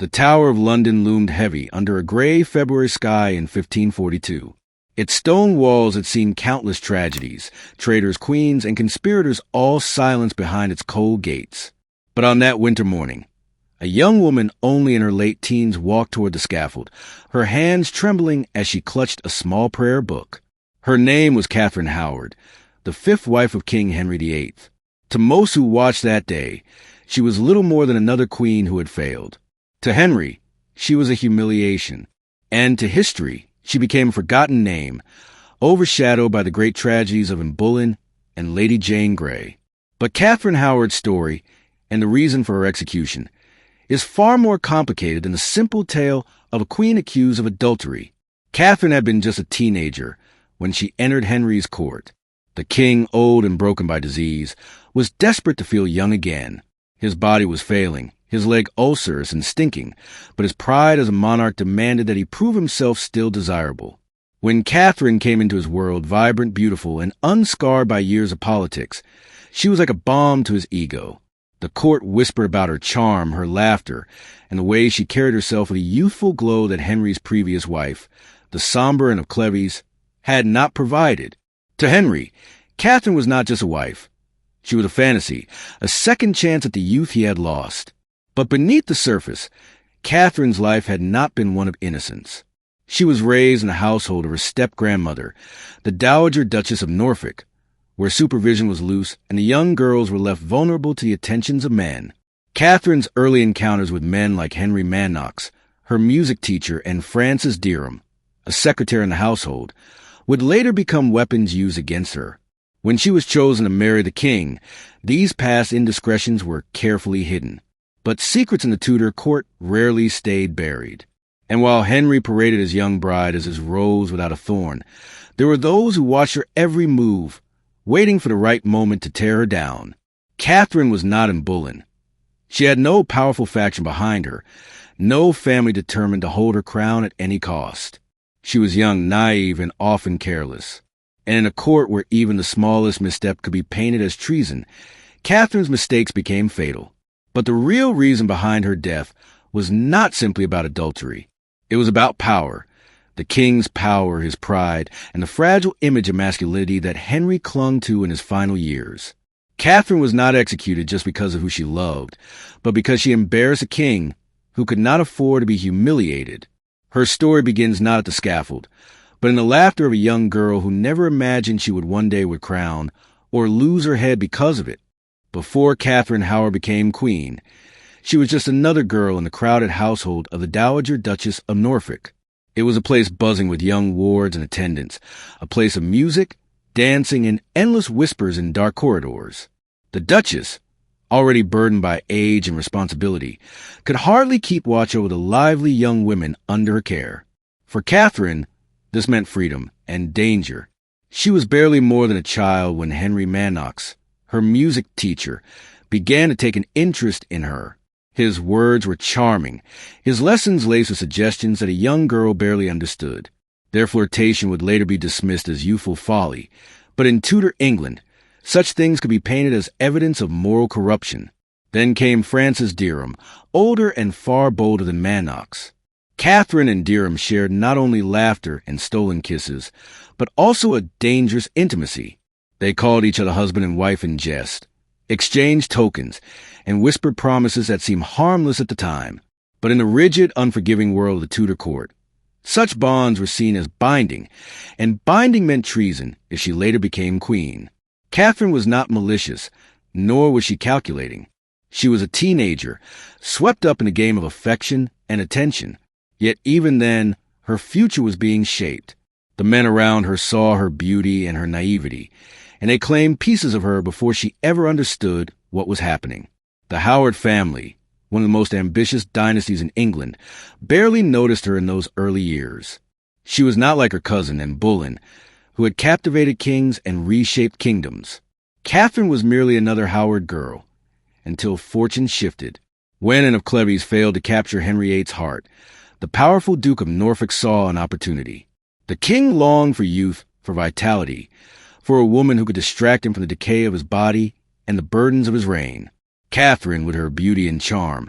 The Tower of London loomed heavy under a gray February sky in 1542. Its stone walls had seen countless tragedies, traitors, queens, and conspirators all silenced behind its cold gates. But on that winter morning, a young woman only in her late teens walked toward the scaffold, her hands trembling as she clutched a small prayer book. Her name was Catherine Howard, the fifth wife of King Henry VIII. To most who watched that day, she was little more than another queen who had failed. To Henry, she was a humiliation, and to history, she became a forgotten name, overshadowed by the great tragedies of Anne Boleyn and Lady Jane Grey. But Catherine Howard's story, and the reason for her execution, is far more complicated than the simple tale of a queen accused of adultery. Catherine had been just a teenager when she entered Henry's court. The king, old and broken by disease, was desperate to feel young again. His body was failing, his leg ulcerous and stinking, but his pride as a monarch demanded that he prove himself still desirable. When Catherine came into his world, vibrant, beautiful, and unscarred by years of politics, she was like a balm to his ego. The court whispered about her charm, her laughter, and the way she carried herself with a youthful glow that Henry's previous wife, the somber and of Cleves, had not provided. To Henry, Catherine was not just a wife. She was a fantasy, a second chance at the youth he had lost. But beneath the surface, Catherine's life had not been one of innocence. She was raised in the household of her step-grandmother, the Dowager Duchess of Norfolk, where supervision was loose and the young girls were left vulnerable to the attentions of men. Catherine's early encounters with men like Henry Manox, her music teacher, and Francis Derham, a secretary in the household, would later become weapons used against her. When she was chosen to marry the king, these past indiscretions were carefully hidden. But secrets in the Tudor court rarely stayed buried. And while Henry paraded his young bride as his rose without a thorn, there were those who watched her every move, waiting for the right moment to tear her down. Catherine was not Anne Boleyn. She had no powerful faction behind her, no family determined to hold her crown at any cost. She was young, naive, and often careless. And in a court where even the smallest misstep could be painted as treason, Catherine's mistakes became fatal. But the real reason behind her death was not simply about adultery. It was about power, the king's power, his pride, and the fragile image of masculinity that Henry clung to in his final years. Catherine was not executed just because of who she loved, but because she embarrassed a king who could not afford to be humiliated. Her story begins not at the scaffold, but in the laughter of a young girl who never imagined she would one day be crowned or lose her head because of it. Before Catherine Howard became queen, she was just another girl in the crowded household of the Dowager Duchess of Norfolk. It was a place buzzing with young wards and attendants, a place of music, dancing, and endless whispers in dark corridors. The Duchess, already burdened by age and responsibility, could hardly keep watch over the lively young women under her care. For Catherine, this meant freedom and danger. She was barely more than a child when Henry Manox, her music teacher, began to take an interest in her. His words were charming, his lessons laced with suggestions that a young girl barely understood. Their flirtation would later be dismissed as youthful folly, but in Tudor England, such things could be painted as evidence of moral corruption. Then came Francis Derham, older and far bolder than Manox. Catherine and Derham shared not only laughter and stolen kisses, but also a dangerous intimacy. They called each other husband and wife in jest, exchanged tokens, and whispered promises that seemed harmless at the time. But in the rigid, unforgiving world of the Tudor court, such bonds were seen as binding, and binding meant treason if she later became queen. Catherine was not malicious, nor was she calculating. She was a teenager, swept up in a game of affection and attention. Yet even then, her future was being shaped. The men around her saw her beauty and her naivety, and they claimed pieces of her before she ever understood what was happening. The Howard family, one of the most ambitious dynasties in England, barely noticed her in those early years. She was not like her cousin Anne Boleyn, who had captivated kings and reshaped kingdoms. Catherine was merely another Howard girl, until fortune shifted. When Anne of Cleves failed to capture Henry VIII's heart, the powerful Duke of Norfolk saw an opportunity. The king longed for youth, for vitality, for a woman who could distract him from the decay of his body and the burdens of his reign. Catherine, with her beauty and charm,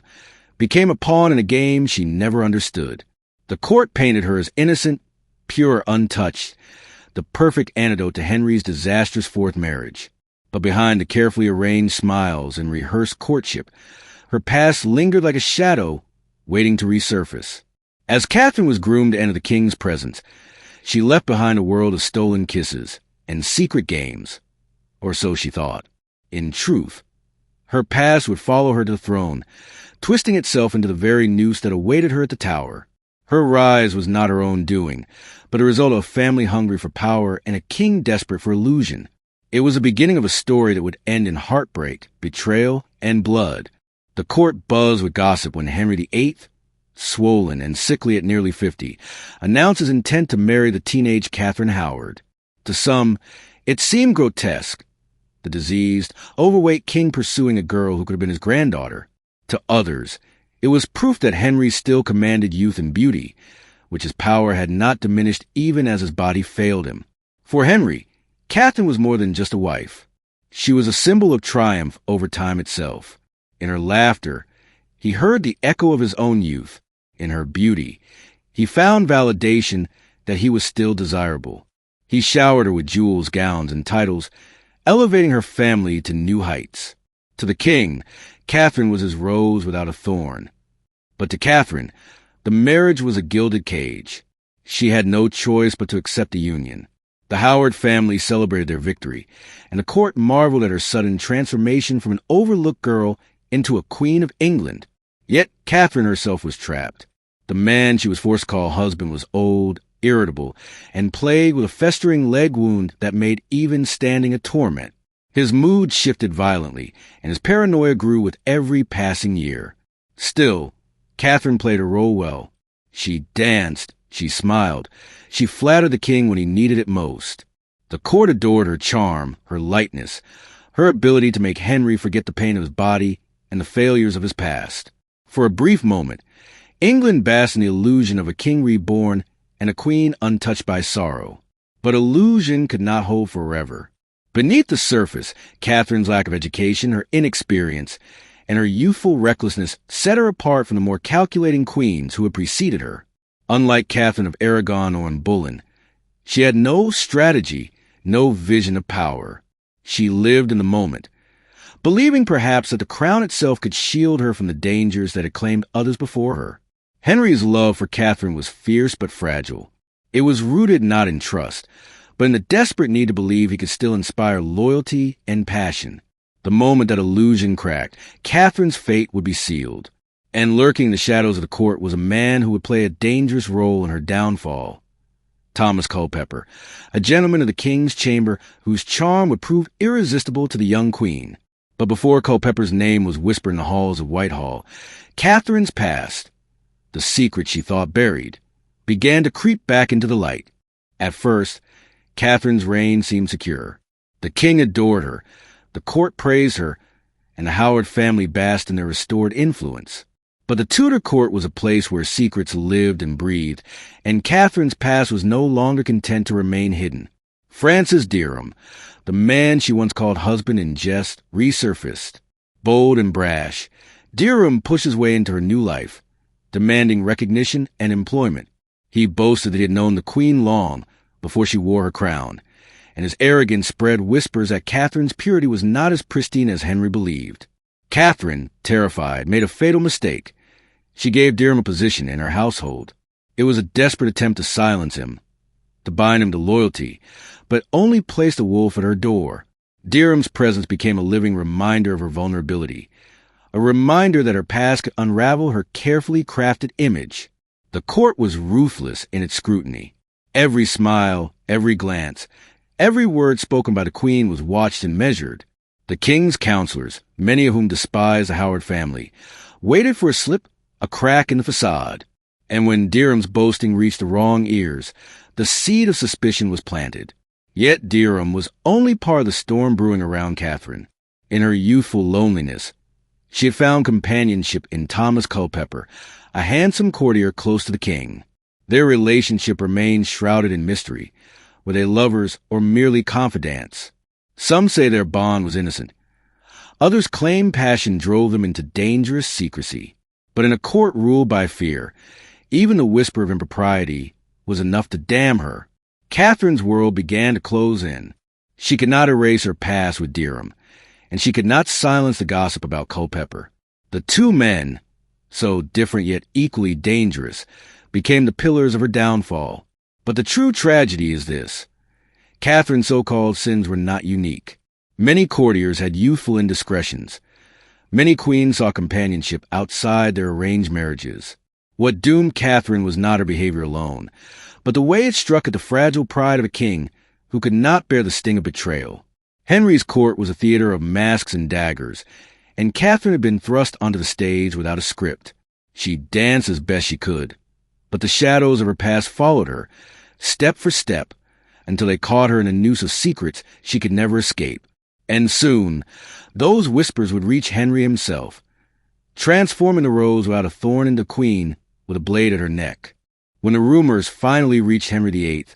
became a pawn in a game she never understood. The court painted her as innocent, pure, untouched, the perfect antidote to Henry's disastrous fourth marriage. But behind the carefully arranged smiles and rehearsed courtship, her past lingered like a shadow, waiting to resurface. As Catherine was groomed to enter the king's presence, she left behind a world of stolen kisses and secret games, or so she thought. In truth, her past would follow her to the throne, twisting itself into the very noose that awaited her at the Tower. Her rise was not her own doing, but a result of a family hungry for power and a king desperate for illusion. It was the beginning of a story that would end in heartbreak, betrayal, and blood. The court buzzed with gossip when Henry VIII, swollen and sickly at nearly 50, announced his intent to marry the teenage Catherine Howard. To some, it seemed grotesque, the diseased, overweight king pursuing a girl who could have been his granddaughter. To others, it was proof that Henry still commanded youth and beauty, which his power had not diminished even as his body failed him. For Henry, Catherine was more than just a wife. She was a symbol of triumph over time itself. In her laughter, he heard the echo of his own youth. In her beauty, he found validation that he was still desirable. He showered her with jewels, gowns, and titles, elevating her family to new heights. To the king, Catherine was his rose without a thorn. But to Catherine, the marriage was a gilded cage. She had no choice but to accept the union. The Howard family celebrated their victory, and the court marveled at her sudden transformation from an overlooked girl into a queen of England. Yet Catherine herself was trapped. The man she was forced to call husband was old, irritable, and plagued with a festering leg wound that made even standing a torment. His mood shifted violently, and his paranoia grew with every passing year. Still, Catherine played her role well. She danced, she smiled, she flattered the king when he needed it most. The court adored her charm, her lightness, her ability to make Henry forget the pain of his body and the failures of his past. For a brief moment, England basked in the illusion of a king reborn and a queen untouched by sorrow. But illusion could not hold forever. Beneath the surface, Catherine's lack of education, her inexperience, and her youthful recklessness set her apart from the more calculating queens who had preceded her. Unlike Catherine of Aragon or Bullen, she had no strategy, no vision of power. She lived in the moment, believing perhaps that the crown itself could shield her from the dangers that had claimed others before her. Henry's love for Catherine was fierce but fragile. It was rooted not in trust, but in the desperate need to believe he could still inspire loyalty and passion. The moment that illusion cracked, Catherine's fate would be sealed. And lurking in the shadows of the court was a man who would play a dangerous role in her downfall. Thomas Culpeper, a gentleman of the king's chamber whose charm would prove irresistible to the young queen. But before Culpeper's name was whispered in the halls of Whitehall, Catherine's past, the secret she thought buried, began to creep back into the light. At first, Catherine's reign seemed secure. The king adored her, the court praised her, and the Howard family basked in their restored influence. But the Tudor court was a place where secrets lived and breathed, and Catherine's past was no longer content to remain hidden. Francis Derham, the man she once called husband in jest, resurfaced. Bold and brash, Derham pushed his way into her new life, demanding recognition and employment. He boasted that he had known the queen long before she wore her crown, and his arrogance spread whispers that Catherine's purity was not as pristine as Henry believed. Catherine, terrified, made a fatal mistake. She gave Derham a position in her household. It was a desperate attempt to silence him, to bind him to loyalty, but only placed a wolf at her door. Derham's presence became a living reminder of her vulnerability, a reminder that her past could unravel her carefully crafted image. The court was ruthless in its scrutiny. Every smile, every glance, every word spoken by the queen was watched and measured. The king's counselors, many of whom despised the Howard family, waited for a slip, a crack in the facade. And when Derham's boasting reached the wrong ears, the seed of suspicion was planted. Yet Derham was only part of the storm brewing around Catherine. In her youthful loneliness, she had found companionship in Thomas Culpeper, a handsome courtier close to the king. Their relationship remained shrouded in mystery. Were they lovers or merely confidants? Some say their bond was innocent. Others claim passion drove them into dangerous secrecy. But in a court ruled by fear, even the whisper of impropriety was enough to damn her. Catherine's world began to close in. She could not erase her past with Derham, and she could not silence the gossip about Culpeper. The two men, so different yet equally dangerous, became the pillars of her downfall. But the true tragedy is this. Catherine's so-called sins were not unique. Many courtiers had youthful indiscretions. Many queens saw companionship outside their arranged marriages. What doomed Catherine was not her behavior alone, but the way it struck at the fragile pride of a king who could not bear the sting of betrayal. Henry's court was a theater of masks and daggers, and Catherine had been thrust onto the stage without a script. She danced as best she could, but the shadows of her past followed her, step for step, until they caught her in a noose of secrets she could never escape. And soon, those whispers would reach Henry himself, transforming the rose without a thorn into queen with a blade at her neck. When the rumors finally reached Henry VIII,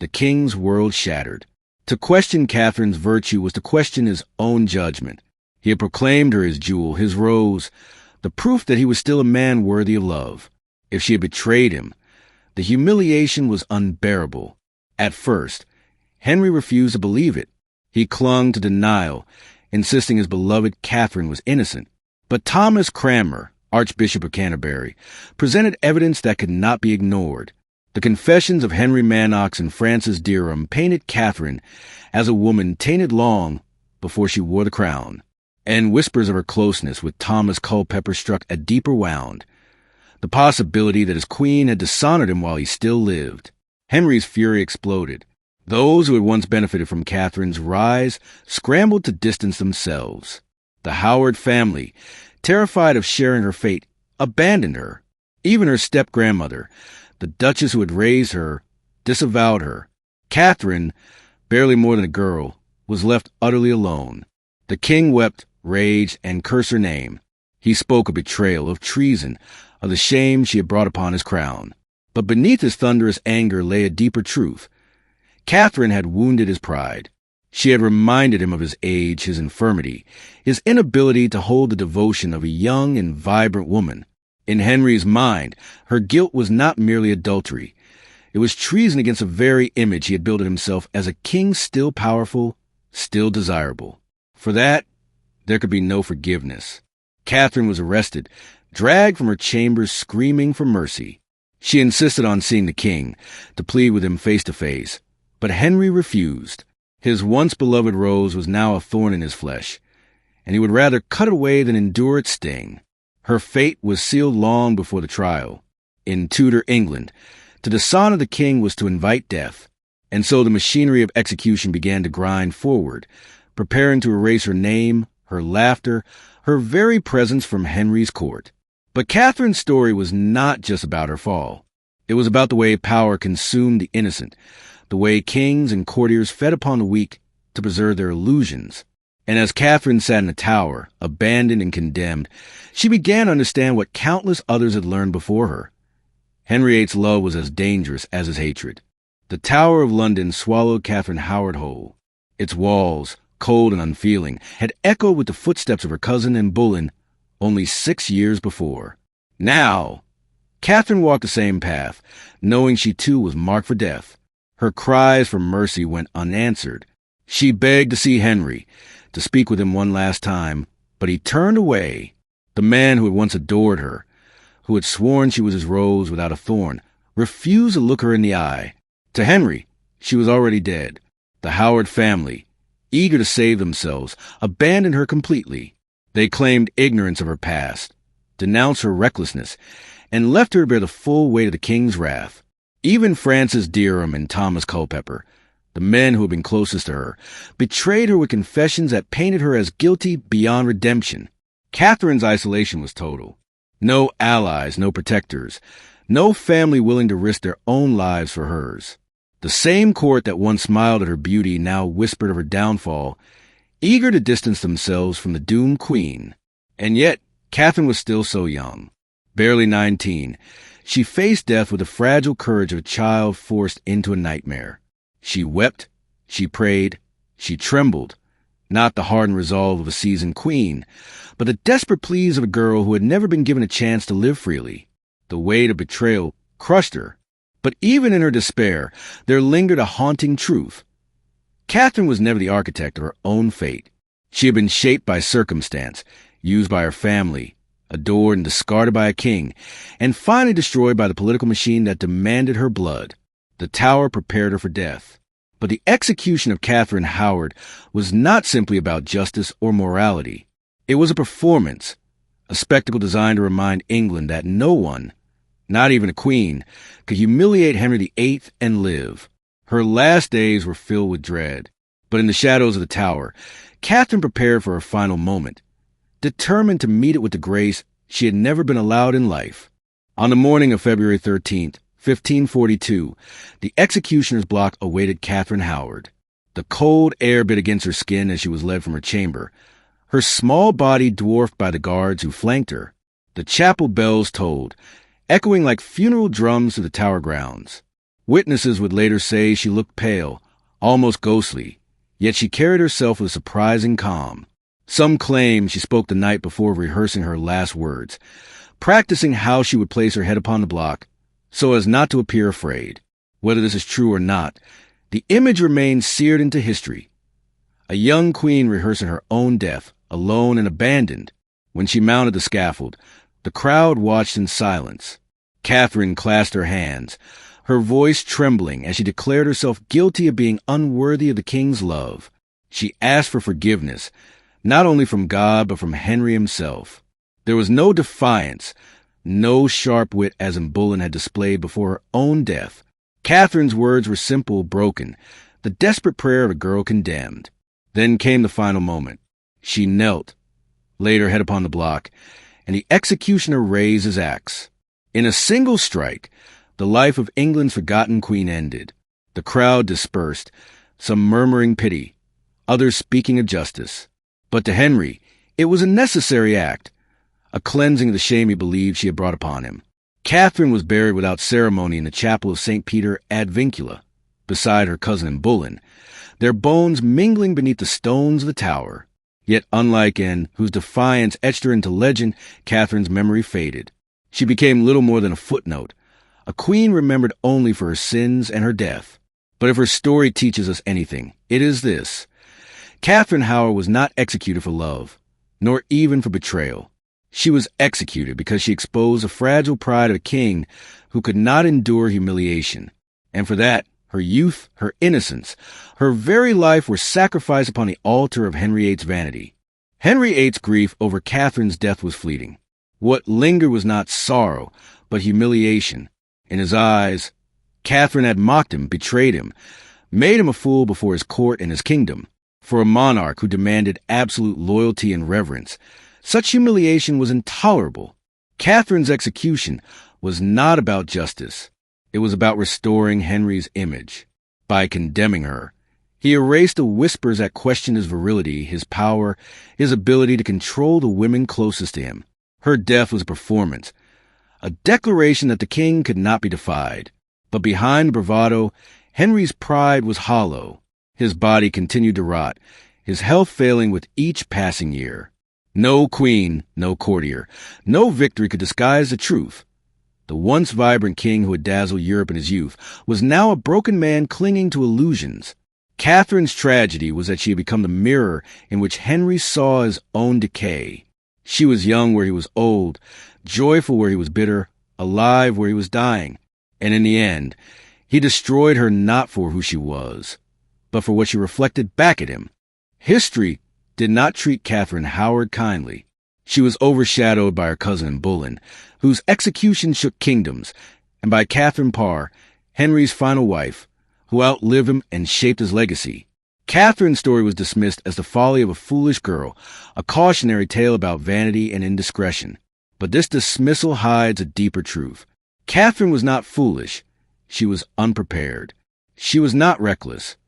the king's world shattered. To question Catherine's virtue was to question his own judgment. He had proclaimed her his jewel, his rose, the proof that he was still a man worthy of love. If she had betrayed him, the humiliation was unbearable. At first, Henry refused to believe it. He clung to denial, insisting his beloved Catherine was innocent. But Thomas Cranmer, Archbishop of Canterbury, presented evidence that could not be ignored. The confessions of Henry Manox and Francis Derham painted Catherine as a woman tainted long before she wore the crown. And whispers of her closeness with Thomas Culpeper struck a deeper wound. The possibility that his queen had dishonored him while he still lived. Henry's fury exploded. Those who had once benefited from Catherine's rise scrambled to distance themselves. The Howard family, terrified of sharing her fate, abandoned her. Even her step-grandmother, the Duchess who had raised her, disavowed her. Catherine, barely more than a girl, was left utterly alone. The king wept, raged, and cursed her name. He spoke of betrayal, of treason, of the shame she had brought upon his crown. But beneath his thunderous anger lay a deeper truth. Catherine had wounded his pride. She had reminded him of his age, his infirmity, his inability to hold the devotion of a young and vibrant woman. In Henry's mind, her guilt was not merely adultery. It was treason against the very image he had built of himself as a king still powerful, still desirable. For that, there could be no forgiveness. Catherine was arrested, dragged from her chambers screaming for mercy. She insisted on seeing the king, to plead with him face to face. But Henry refused. His once-beloved rose was now a thorn in his flesh, and he would rather cut it away than endure its sting. Her fate was sealed long before the trial. In Tudor England, to dishonor the king was to invite death, and so the machinery of execution began to grind forward, preparing to erase her name, her laughter, her very presence from Henry's court. But Catherine's story was not just about her fall. It was about the way power consumed the innocent, the way kings and courtiers fed upon the weak to preserve their illusions. And as Catherine sat in the tower, abandoned and condemned, she began to understand what countless others had learned before her. Henry VIII's love was as dangerous as his hatred. The Tower of London swallowed Catherine Howard whole. Its walls, cold and unfeeling, had echoed with the footsteps of her cousin and Bullen only 6 years before. Now, Catherine walked the same path, knowing she too was marked for death. Her cries for mercy went unanswered. She begged to see Henry, to speak with him one last time, but he turned away. The man who had once adored her, who had sworn she was his rose without a thorn, refused to look her in the eye. To Henry, she was already dead. The Howard family, eager to save themselves, abandoned her completely. They claimed ignorance of her past, denounced her recklessness, and left her to bear the full weight of the king's wrath. Even Francis Derham and Thomas Culpeper, the men who had been closest to her, betrayed her with confessions that painted her as guilty beyond redemption. Catherine's isolation was total. No allies, no protectors, no family willing to risk their own lives for hers. The same court that once smiled at her beauty now whispered of her downfall, eager to distance themselves from the doomed queen. And yet, Catherine was still so young. Barely 19, she faced death with the fragile courage of a child forced into a nightmare. She wept, she prayed, she trembled, not the hardened resolve of a seasoned queen, but the desperate pleas of a girl who had never been given a chance to live freely. The weight of betrayal crushed her, but even in her despair, there lingered a haunting truth. Catherine was never the architect of her own fate. She had been shaped by circumstance, used by her family, adored and discarded by a king, and finally destroyed by the political machine that demanded her blood. The Tower prepared her for death. But the execution of Catherine Howard was not simply about justice or morality. It was a performance, a spectacle designed to remind England that no one, not even a queen, could humiliate Henry VIII and live. Her last days were filled with dread. But in the shadows of the Tower, Catherine prepared for her final moment, determined to meet it with the grace she had never been allowed in life. On the morning of February 13th, 1542, the executioner's block awaited Catherine Howard. The cold air bit against her skin as she was led from her chamber, her small body dwarfed by the guards who flanked her. The chapel bells tolled, echoing like funeral drums to the Tower grounds. Witnesses would later say she looked pale, almost ghostly, yet she carried herself with surprising calm. Some claim she spoke the night before rehearsing her last words, practicing how she would place her head upon the block so as not to appear afraid. Whether this is true or not, the image remains seared into history. A young queen rehearsing her own death, alone and abandoned. When she mounted the scaffold, the crowd watched in silence. Catherine clasped her hands, her voice trembling as she declared herself guilty of being unworthy of the king's love. She asked for forgiveness, not only from God but from Henry himself. There was no defiance, no sharp wit as Anne Boleyn had displayed before her own death. Catherine's words were simple, broken, the desperate prayer of a girl condemned. Then came the final moment. She knelt, laid her head upon the block, and the executioner raised his axe. In a single strike, the life of England's forgotten queen ended. The crowd dispersed, some murmuring pity, others speaking of justice. But to Henry, it was a necessary act, a cleansing of the shame he believed she had brought upon him. Catherine was buried without ceremony in the chapel of St. Peter ad Vincula, beside her cousin Anne Boleyn, their bones mingling beneath the stones of the Tower. Yet unlike Anne, whose defiance etched her into legend, Catherine's memory faded. She became little more than a footnote, a queen remembered only for her sins and her death. But if her story teaches us anything, it is this. Catherine Howard was not executed for love, nor even for betrayal. She was executed because she exposed the fragile pride of a king who could not endure humiliation. And for that, her youth, her innocence, her very life were sacrificed upon the altar of Henry VIII's vanity. Henry VIII's grief over Catherine's death was fleeting. What lingered was not sorrow, but humiliation. In his eyes, Catherine had mocked him, betrayed him, made him a fool before his court and his kingdom. For a monarch who demanded absolute loyalty and reverence, such humiliation was intolerable. Catherine's execution was not about justice. It was about restoring Henry's image. By condemning her, he erased the whispers that questioned his virility, his power, his ability to control the women closest to him. Her death was a performance, a declaration that the king could not be defied. But behind the bravado, Henry's pride was hollow. His body continued to rot, his health failing with each passing year. No queen, no courtier, no victory could disguise the truth. The once vibrant king who had dazzled Europe in his youth was now a broken man clinging to illusions. Catherine's tragedy was that she had become the mirror in which Henry saw his own decay. She was young where he was old, joyful where he was bitter, alive where he was dying. And in the end, he destroyed her not for who she was, but for what she reflected back at him. History did not treat Catherine Howard kindly. She was overshadowed by her cousin Anne Boleyn, whose execution shook kingdoms, and by Catherine Parr, Henry's final wife, who outlived him and shaped his legacy. Catherine's story was dismissed as the folly of a foolish girl, a cautionary tale about vanity and indiscretion. But this dismissal hides a deeper truth. Catherine was not foolish. She was unprepared. She was not reckless.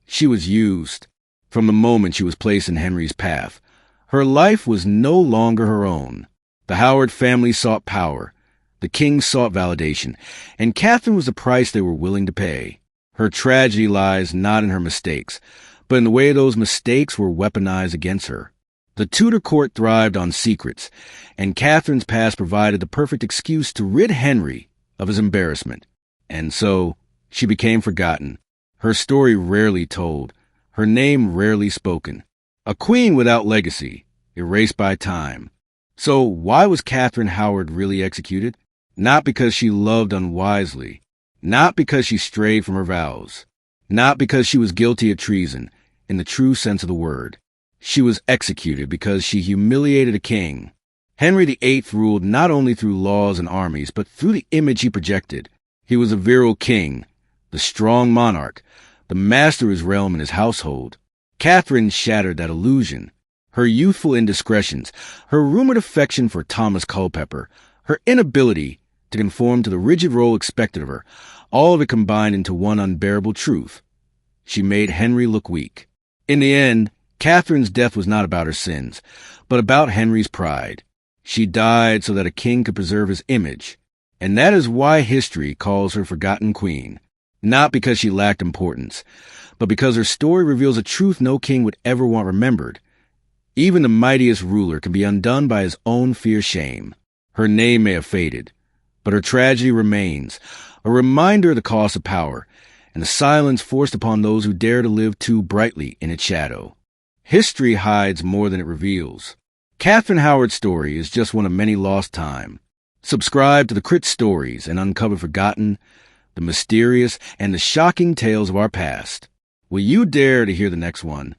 She was used. From the moment she was placed in Henry's path, her life was no longer her own. The Howard family sought power. The king sought validation. And Catherine was the price they were willing to pay. Her tragedy lies not in her mistakes, but in the way those mistakes were weaponized against her. The Tudor court thrived on secrets, and Catherine's past provided the perfect excuse to rid Henry of his embarrassment. And so, she became forgotten, her story rarely told, her name rarely spoken. A queen without legacy, erased by time. So why was Catherine Howard really executed? Not because she loved unwisely, not because she strayed from her vows, not because she was guilty of treason, in the true sense of the word. She was executed because she humiliated a king. Henry VIII ruled not only through laws and armies, but through the image he projected. He was a virile king, the strong monarch, the master of his realm and his household. Catherine shattered that illusion. Her youthful indiscretions, her rumored affection for Thomas Culpeper, her inability to conform to the rigid role expected of her, all of it combined into one unbearable truth. She made Henry look weak. In the end, Catherine's death was not about her sins, but about Henry's pride. She died so that a king could preserve his image, and that is why history calls her Forgotten Queen. Not because she lacked importance, but because her story reveals a truth no king would ever want remembered. Even the mightiest ruler can be undone by his own fear-shame. Her name may have faded, but her tragedy remains, a reminder of the cost of power, and the silence forced upon those who dare to live too brightly in its shadow. History hides more than it reveals. Catherine Howard's story is just one of many lost time. Subscribe to the Crit Stories and uncover forgotten, the mysterious, and the shocking tales of our past. Will you dare to hear the next one?